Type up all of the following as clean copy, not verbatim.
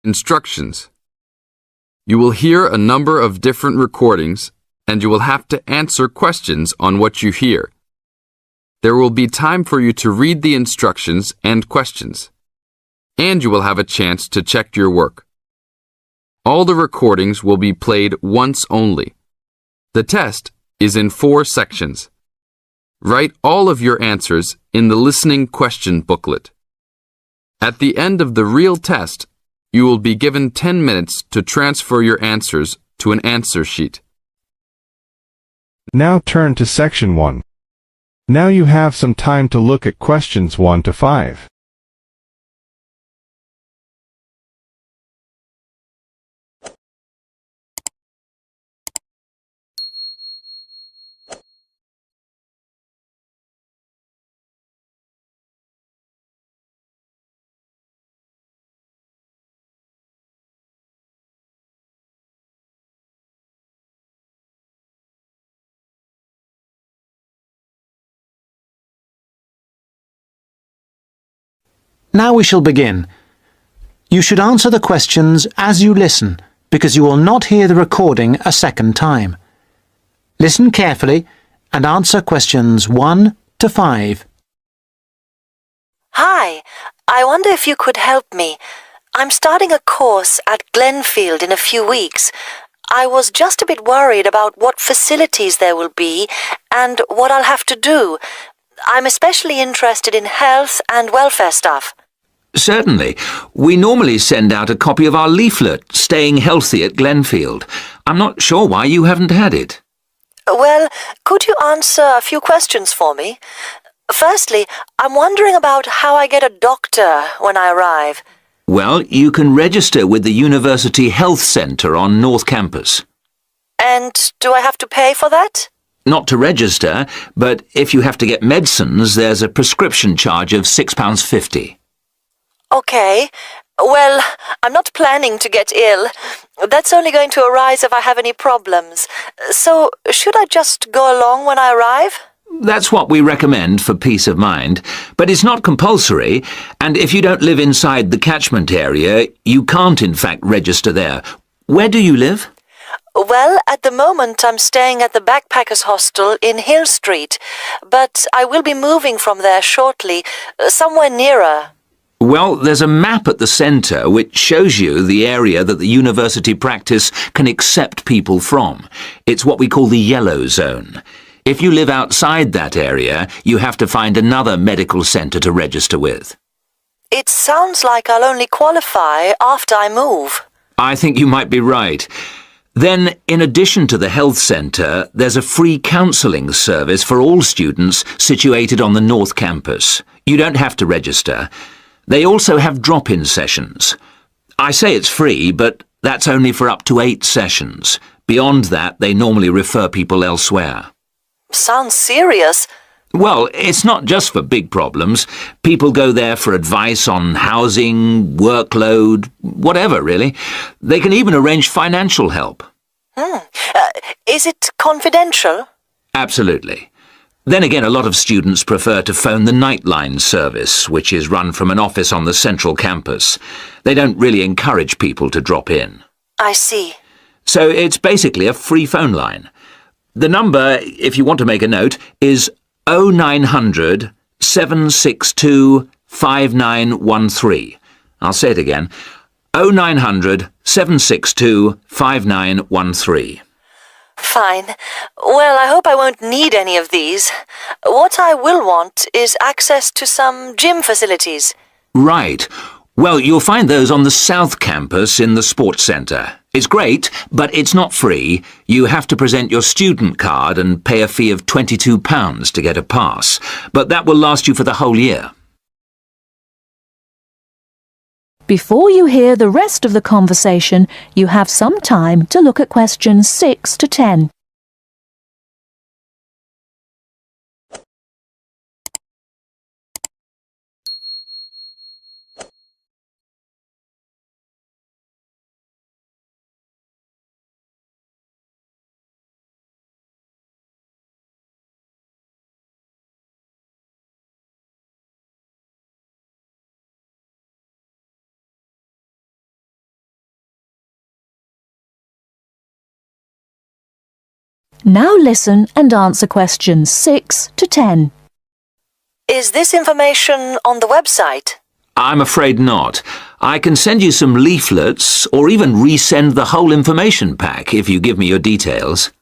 Instructions. You will hear a number of different recordings, and you will have to answer questions on what you hear. There will be time for you to read the instructions and questions, and you will have a chance to check your work. All the recordings will be played once only. The test is in 4 sections. Write all of your answers in the listening question booklet. At the end of the real test, you will be given 10 minutes to transfer your answers to an answer sheet. Now turn to Section 1. Now you have some time to look at questions 1 to 5. Now we shall begin. You should answer the questions as you listen, because you will not hear the recording a second time. Listen carefully and answer questions 1 to 5. Hi, I wonder if you could help me. I'm starting a course at Glenfield in a few weeks. I was just a bit worried about what facilities there will be and what I'll have to do. I'm especially interested in health and welfare stuff. Certainly. We normally send out a copy of our leaflet, Staying Healthy at Glenfield. I'm not sure why you haven't had it. Well, could you answer a few questions for me? Firstly, I'm wondering about how I get a doctor when I arrive. Well, you can register with the University Health Centre on North Campus. And do I have to pay for that? Not to register, but if you have to get medicines, there's a prescription charge of £6.50. Okay. Well, I'm not planning to get ill. That's only going to arise if I have any problems. So, should I just go along when I arrive? That's what we recommend for peace of mind, but it's not compulsory, and if you don't live inside the catchment area, you can't in fact register there. Where do you live? Well, at the moment I'm staying at the Backpackers Hostel in Hill Street, but I will be moving from there shortly, somewhere nearer. Well, there's a map at the centre which shows you the area that the university practice can accept people from. It's what we call the yellow zone. If you live outside that area, you have to find another medical centre to register with. It sounds like I'll only qualify after I move. I think you might be right. Then, in addition to the health centre, there's a free counselling service for all students situated on the North Campus. You don't have to register. They also have drop-in sessions. I say it's free, but that's only for up to 8 sessions. Beyond that, they normally refer people elsewhere. Sounds serious. Well, it's not just for big problems. People go there for advice on housing, workload, whatever, really. They can even arrange financial help. Is it confidential? Absolutely. Then again, a lot of students prefer to phone the Nightline service, which is run from an office on the central campus. They don't really encourage people to drop in. I see. So it's basically a free phone line. The number, if you want to make a note, is 0900 762 5913. I'll say it again. 0900 762 5913. Fine. Well, I hope I won't need any of these. What I will want is access to some gym facilities. Right. Well, you'll find those on the South Campus in the Sports Centre. It's great, but it's not free. You have to present your student card and pay a fee of £22 to get a pass. But that will last you for the whole year. Before you hear the rest of the conversation, you have some time to look at questions 6 to 10. Now listen and answer questions 6 to 10. Is this information on the website? I'm afraid not. I can send you some leaflets or even resend the whole information pack if you give me your details.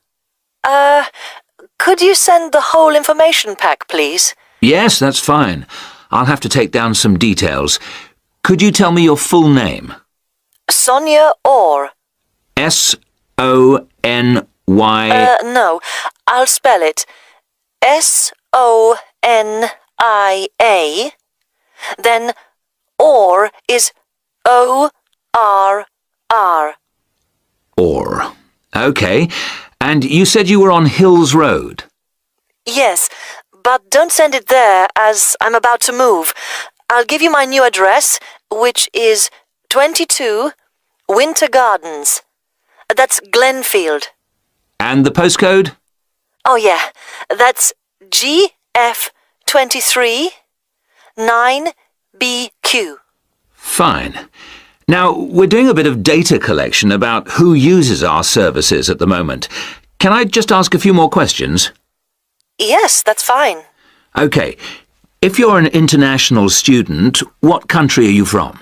Could you send the whole information pack, please? Yes, that's fine. I'll have to take down some details. Could you tell me your full name? Sonia Orr. S-O-N-Y... No, I'll spell it. S-O-N-I-A. Then Orr is O-R-R. Orr. Okay. And you said you were on Hills Road? Yes, but don't send it there as I'm about to move. I'll give you my new address, which is 22 Winter Gardens. That's Glenfield. And the postcode? Oh yeah, that's GF23 9BQ. Fine. Now, we're doing a bit of data collection about who uses our services at the moment. Can I just ask a few more questions? Yes, that's fine. Okay. If you're an international student, what country are you from?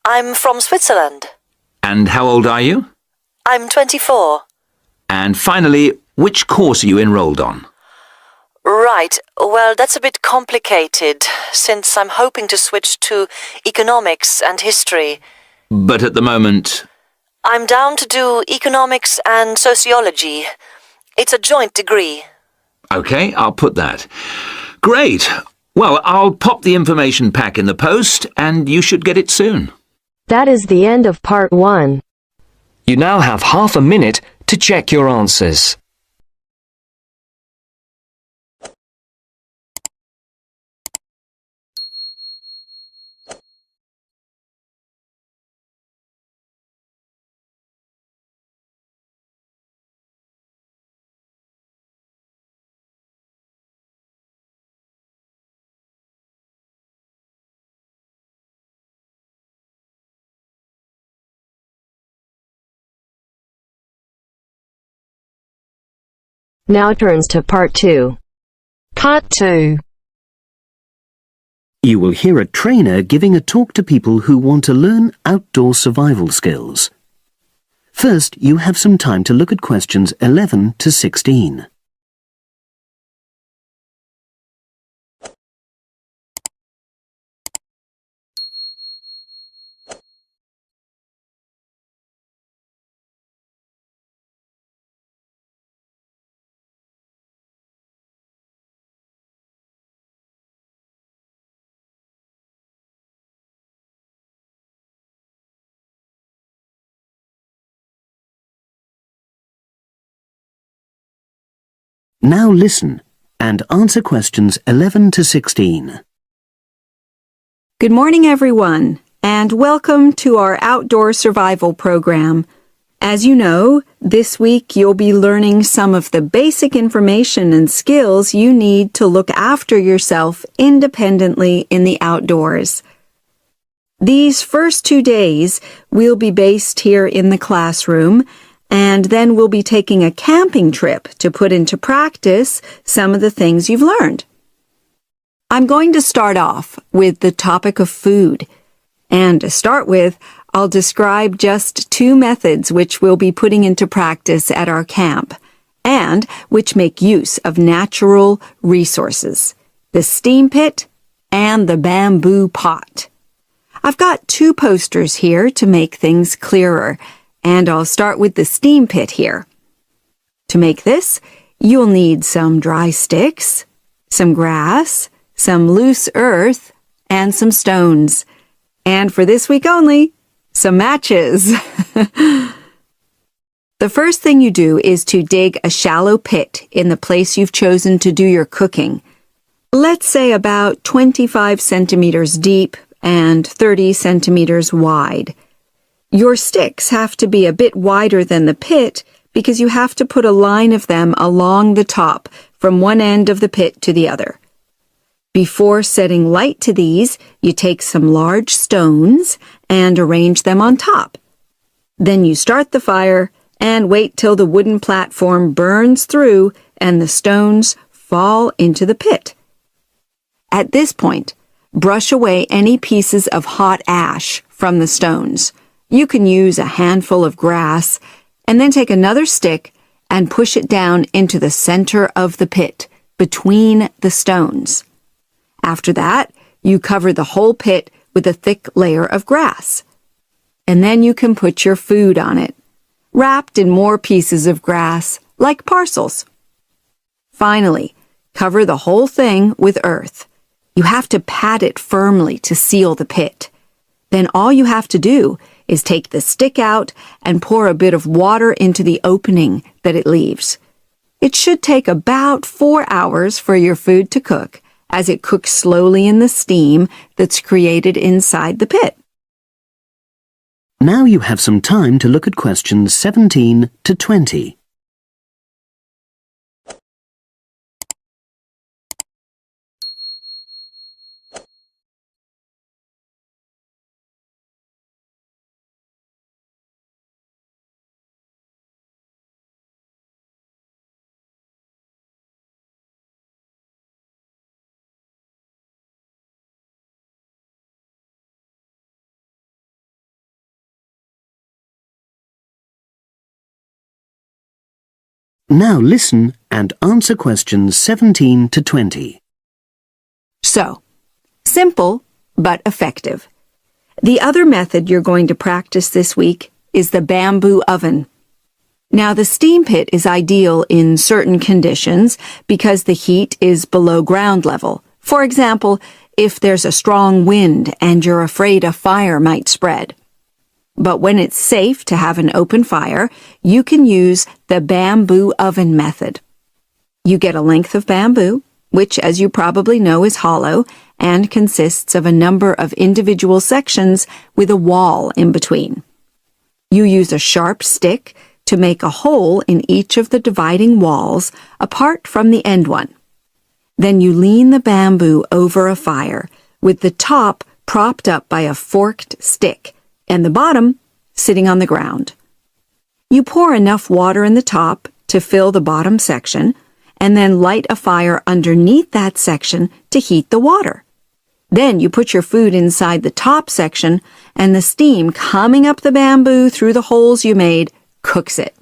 I'm from Switzerland. And how old are you? I'm 24. And finally, which course are you enrolled on? Right, well, that's a bit complicated, since I'm hoping to switch to economics and history. But at the moment... I'm down to do economics and sociology. It's a joint degree. Okay, I'll put that. Great. Well, I'll pop the information pack in the post, and you should get it soon. That is the end of part 1. You now have half a minute to check your answers. Now turns to part 2. Part 2. You will hear a trainer giving a talk to people who want to learn outdoor survival skills. First, you have some time to look at questions 11 to 16. Now listen and answer questions 11 to 16. Good morning, everyone, and welcome to our outdoor survival program. As you know, this week you'll be learning some of the basic information and skills you need to look after yourself independently in the outdoors. These first 2 days will be based here in the classroom, and then we'll be taking a camping trip to put into practice some of the things you've learned. I'm going to start off with the topic of food. And to start with, I'll describe just 2 methods which we'll be putting into practice at our camp, and which make use of natural resources: the steam pit and the bamboo pot. I've got 2 posters here to make things clearer, and I'll start with the steam pit here. To make this, you'll need some dry sticks, some grass, some loose earth, and some stones. And for this week only, some matches. The first thing you do is to dig a shallow pit in the place you've chosen to do your cooking. Let's say about 25 centimeters deep and 30 centimeters wide. Your sticks have to be a bit wider than the pit because you have to put a line of them along the top from one end of the pit to the other. Before setting light to these, you take some large stones and arrange them on top. Then you start the fire and wait till the wooden platform burns through and the stones fall into the pit. At this point, brush away any pieces of hot ash from the stones. You can use a handful of grass and then take another stick and push it down into the center of the pit, between the stones. After that, you cover the whole pit with a thick layer of grass. And then you can put your food on it, wrapped in more pieces of grass, like parcels. Finally, cover the whole thing with earth. You have to pat it firmly to seal the pit. Then all you have to do is take the stick out and pour a bit of water into the opening that it leaves. It should take about 4 hours for your food to cook, as it cooks slowly in the steam that's created inside the pit. Now you have some time to look at questions 17 to 20. Now listen and answer questions 17 to 20. So, simple but effective. The other method you're going to practice this week is the bamboo oven. Now, the steam pit is ideal in certain conditions because the heat is below ground level. For example, if there's a strong wind and you're afraid a fire might spread. But when it's safe to have an open fire, you can use the bamboo oven method. You get a length of bamboo, which, as you probably know, is hollow and consists of a number of individual sections with a wall in between. You use a sharp stick to make a hole in each of the dividing walls apart from the end one. Then you lean the bamboo over a fire with the top propped up by a forked stick and the bottom sitting on the ground. You pour enough water in the top to fill the bottom section, and then light a fire underneath that section to heat the water. Then you put your food inside the top section, and the steam coming up the bamboo through the holes you made cooks it.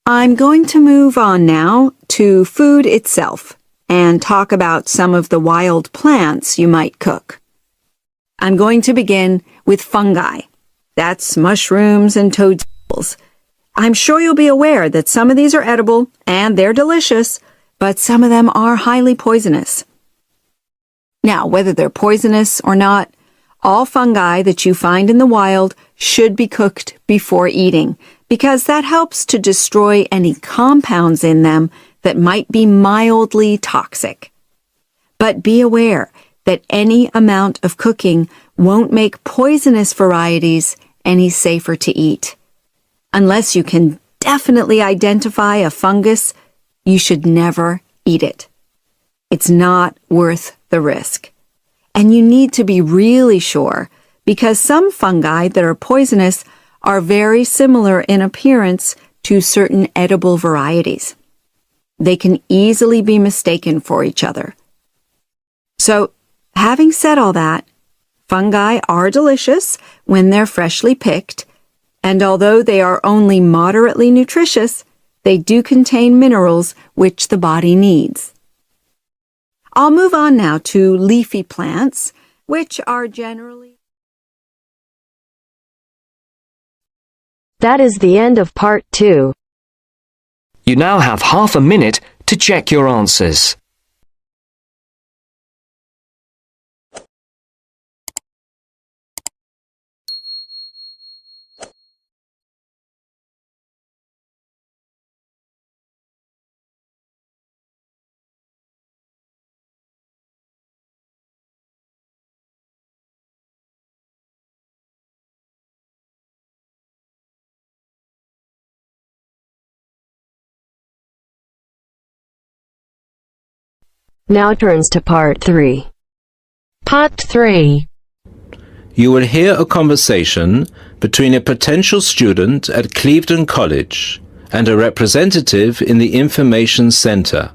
I'm going to move on now to food itself and talk about some of the wild plants you might cook. I'm going to begin with fungi. That's mushrooms and toadstools. I'm sure you'll be aware that some of these are edible and they're delicious, but some of them are highly poisonous. Now, whether they're poisonous or not, all fungi that you find in the wild should be cooked before eating, because that helps to destroy any compounds in them that might be mildly toxic. But be aware that any amount of cooking won't make poisonous varieties any safer to eat. Unless you can definitely identify a fungus, you should never eat it. It's not worth the risk. And you need to be really sure, because some fungi that are poisonous are very similar in appearance to certain edible varieties. They can easily be mistaken for each other. So, having said all that, fungi are delicious when they're freshly picked, and although they are only moderately nutritious, they do contain minerals which the body needs. I'll move on now to leafy plants, which are generally... That is the end of part 2. You now have half a minute to check your answers. Now turns to part 3. Part 3. You will hear a conversation between a potential student at Clevedon College and a representative in the Information Centre.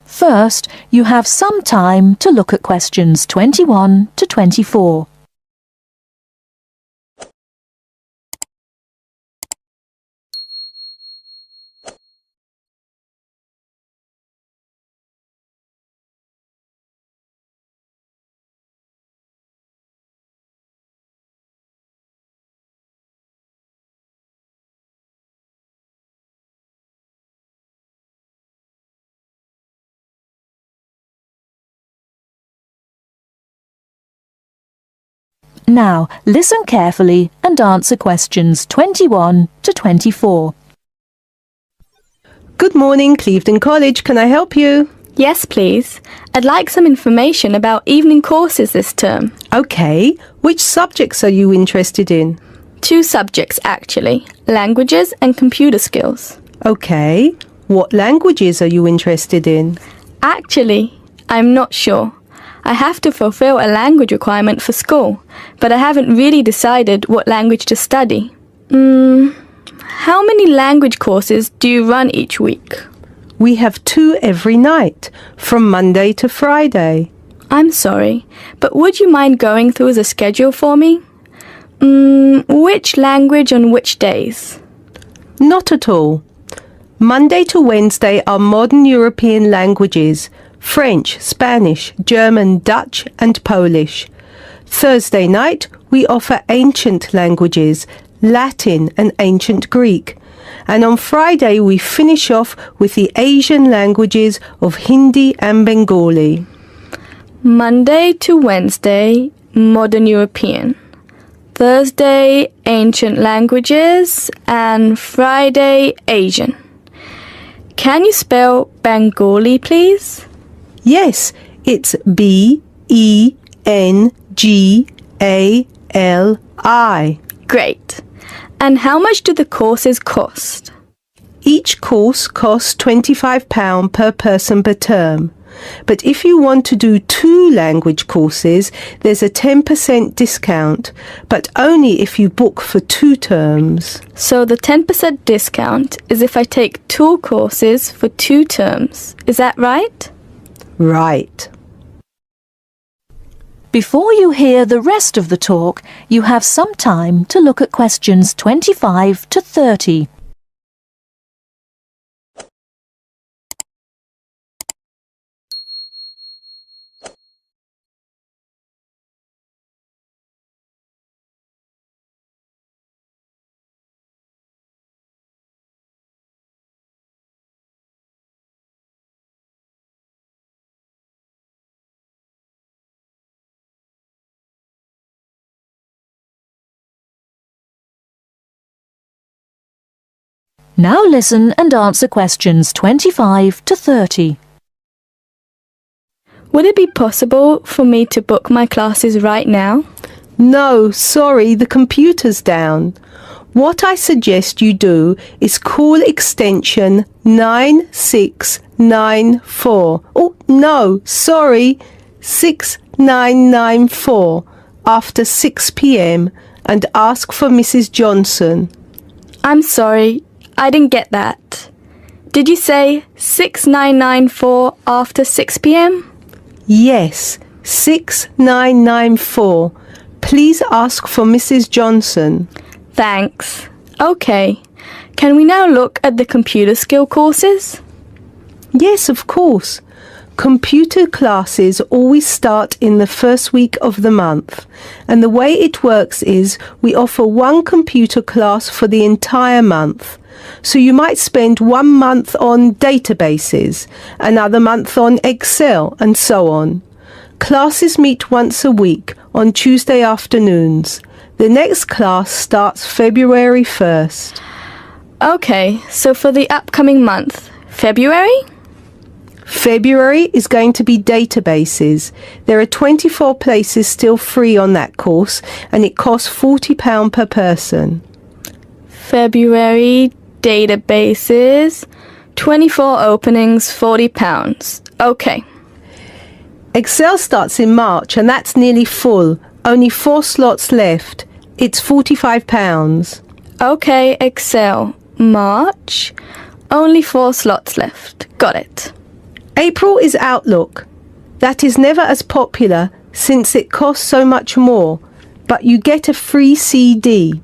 First, you have some time to look at questions 21 to 24. Now, listen carefully and answer questions 21 to 24. Good morning, Clevedon College. Can I help you? Yes, please. I'd like some information about evening courses this term. Okay. Which subjects are you interested in? 2 subjects, actually. Languages and computer skills. Okay. What languages are you interested in? Actually, I'm not sure. I have to fulfill a language requirement for school, but I haven't really decided what language to study. How many language courses do you run each week? We have 2 every night, from Monday to Friday. I'm sorry, but would you mind going through the schedule for me? Which language on which days? Not at all. Monday to Wednesday are modern European languages, French, Spanish, German, Dutch and Polish. Thursday night we offer ancient languages, Latin and ancient Greek. And on Friday we finish off with the Asian languages of Hindi and Bengali. Monday to Wednesday, modern European. Thursday, ancient languages, and Friday, Asian. Can you spell Bengali, please? Yes, it's B-E-N-G-A-L-I. Great. And how much do the courses cost? Each course costs £25 per person per term. But if you want to do 2 language courses, there's a 10% discount, but only if you book for 2 terms. So the 10% discount is if I take 2 courses for 2 terms. Is that right? Right. Before you hear the rest of the talk, you have some time to look at questions 25 to 30. Now listen and answer questions 25 to 30. Would it be possible for me to book my classes right now? No, sorry, the computer's down. What I suggest you do is call extension 9694. Oh, no, sorry, 6994 after 6 p.m. and ask for Mrs. Johnson. I'm sorry, I didn't get that. Did you say 6994 after 6 p.m? Yes, 6994. Please ask for Mrs. Johnson. Thanks. Okay. Can we now look at the computer skill courses? Yes, of course. Computer classes always start in the first week of the month, and the way it works is we offer 1 computer class for the entire month. So you might spend 1 month on databases, another month on Excel, and so on. Classes meet once a week on Tuesday afternoons. The next class starts February 1st. Okay, so for the upcoming month, February? February is going to be databases. There are 24 places still free on that course, and it costs £40 per person. February, databases, 24 openings, £40. Okay. Excel starts in March, and that's nearly full, Only 4 slots left. It's £45. Okay, Excel. March. Only 4 slots left. Got it. April is Outlook. That is never as popular since it costs so much more, but you get a free CD.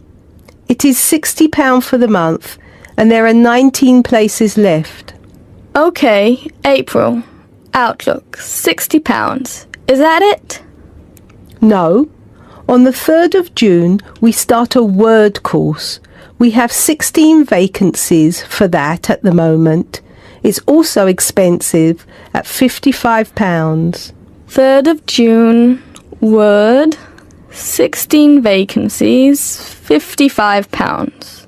It is £60 for the month, and there are 19 places left. Okay, April. Outlook. £60. Is that it? No. On the 3rd of June, we start a Word course. We have 16 vacancies for that at the moment. It's also expensive at £55. 3rd of June. Word. 16 vacancies. £55.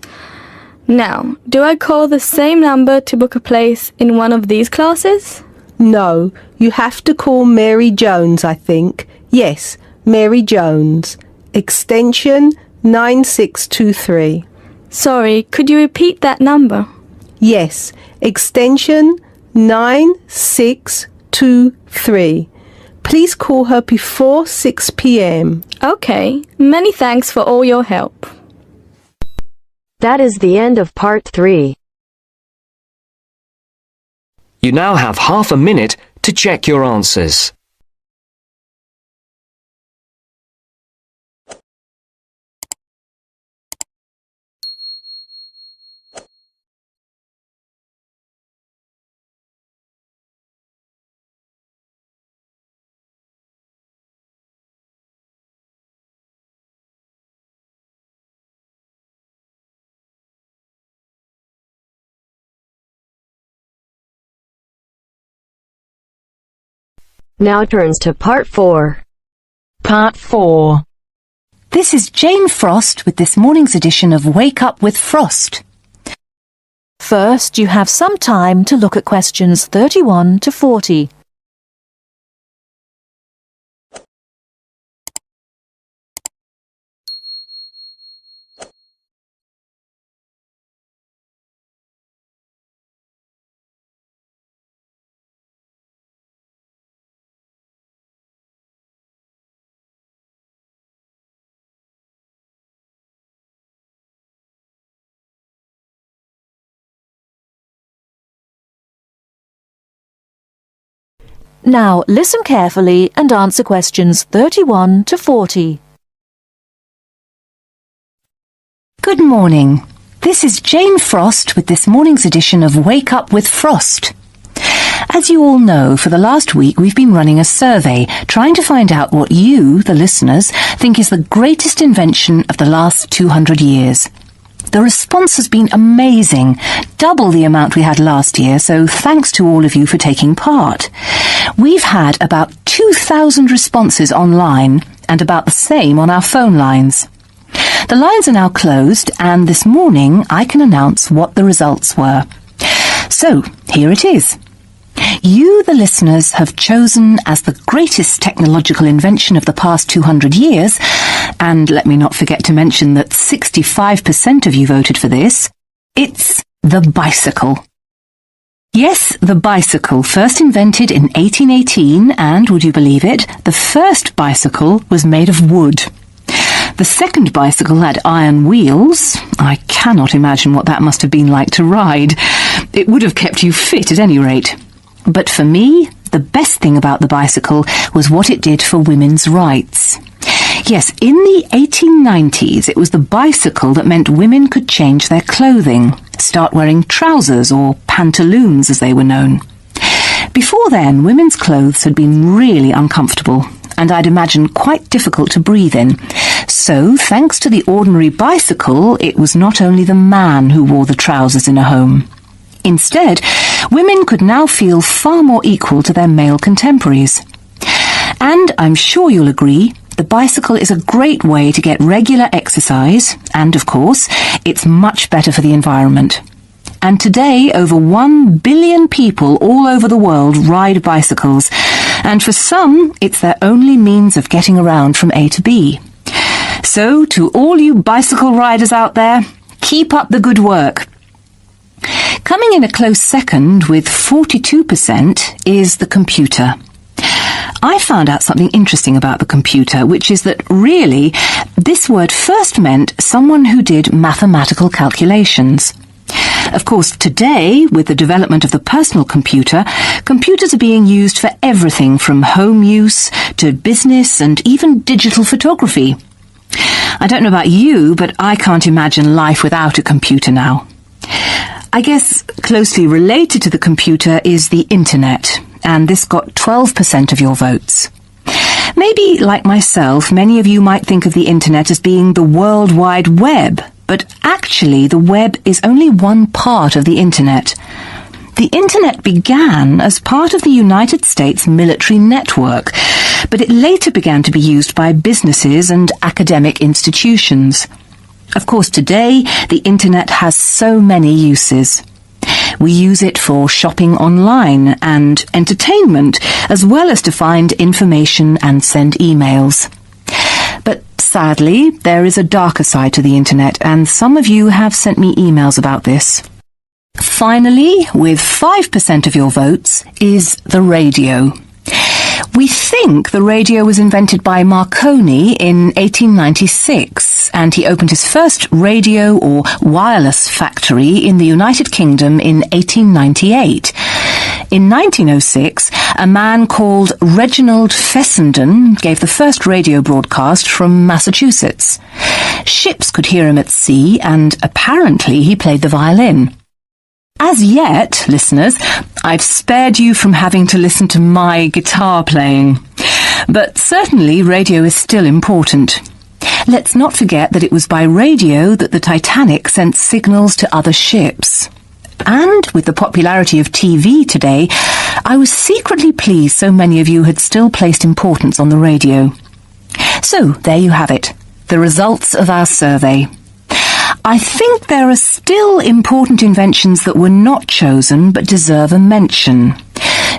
Now, do I call the same number to book a place in one of these classes? No, you have to call Mary Jones, I think. Yes, Mary Jones. Extension 9623. Sorry, could you repeat that number? Yes, extension 9623. Please call her before 6 p.m. Okay, many thanks for all your help. That is the end of part 3. You now have half a minute to check your answers. Now turns to part 4. Part 4. This is Jane Frost with this morning's edition of Wake Up with Frost. First, you have some time to look at questions 31 to 40. Now, listen carefully and answer questions 31 to 40. Good morning. This is Jane Frost with this morning's edition of Wake Up with Frost. As you all know, for the last week we've been running a survey trying to find out what you, the listeners, think is the greatest invention of the last 200 years. The response has been amazing, double the amount we had last year, so thanks to all of you for taking part. We've had about 2,000 responses online and about the same on our phone lines. The lines are now closed, and this morning I can announce what the results were. So, here it is. You, the listeners, have chosen as the greatest technological invention of the past 200 years, and let me not forget to mention that 65% of you voted for this, it's the bicycle. Yes, the bicycle, first invented in 1818, and, would you believe it, the first bicycle was made of wood. The second bicycle had iron wheels. I cannot imagine what that must have been like to ride. It would have kept you fit at any rate. But for me, the best thing about the bicycle was what it did for women's rights. Yes, in the 1890s, it was the bicycle that meant women could change their clothing, start wearing trousers or pantaloons as they were known. Before then, women's clothes had been really uncomfortable, and I'd imagine quite difficult to breathe in. So, thanks to the ordinary bicycle, it was not only the man who wore the trousers in a home. Instead, women could now feel far more equal to their male contemporaries. And I'm sure you'll agree, the bicycle is a great way to get regular exercise, and of course, it's much better for the environment. And today, over 1 billion people all over the world ride bicycles, and for some, it's their only means of getting around from A to B. So, to all you bicycle riders out there, keep up the good work. Coming in a close second with 42% is the computer. I found out something interesting about the computer, which is that really, this word first meant someone who did mathematical calculations. Of course, today, with the development of the personal computer, computers are being used for everything from home use to business and even digital photography. I don't know about you, but I can't imagine life without a computer now. I guess closely related to the computer is the internet, and this got 12% of your votes. Maybe, like myself, many of you might think of the internet as being the World Wide Web, but actually the web is only one part of the internet. The internet began as part of the United States military network, but it later began to be used by businesses and academic institutions. Of course, today, the internet has so many uses. We use it for shopping online and entertainment, as well as to find information and send emails. But sadly, there is a darker side to the internet, and some of you have sent me emails about this. Finally, with 5% of your votes, is the radio. We think the radio was invented by Marconi in 1896, and he opened his first radio or wireless factory in the United Kingdom in 1898. In 1906, a man called Reginald Fessenden gave the first radio broadcast from Massachusetts. Ships could hear him at sea, and apparently he played the violin. As yet, listeners, I've spared you from having to listen to my guitar playing. But certainly radio is still important. Let's not forget that it was by radio that the Titanic sent signals to other ships. And with the popularity of TV today, I was secretly pleased so many of you had still placed importance on the radio. So, there you have it, the results of our survey. I think there are still important inventions that were not chosen but deserve a mention.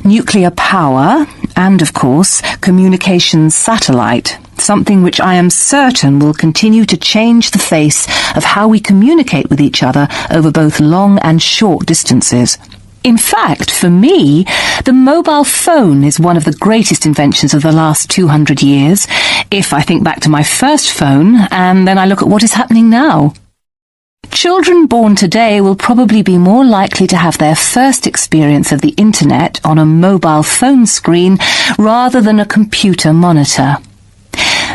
Nuclear power and, of course, communications satellite, something which I am certain will continue to change the face of how we communicate with each other over both long and short distances. In fact, for me, the mobile phone is one of the greatest inventions of the last 200 years, if I think back to my first phone and then I look at what is happening now. Children born today will probably be more likely to have their first experience of the internet on a mobile phone screen rather than a computer monitor.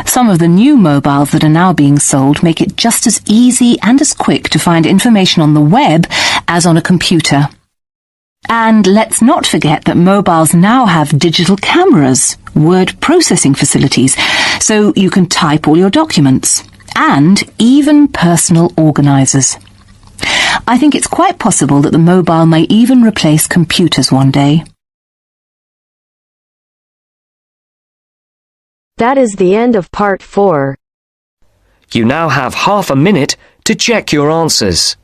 Some of the new mobiles that are now being sold make it just as easy and as quick to find information on the web as on a computer. And let's not forget that mobiles now have digital cameras, word processing facilities, so you can type all your documents, and even personal organisers. I think it's quite possible that the mobile may even replace computers one day. That is the end of part 4. You now have half a minute to check your answers.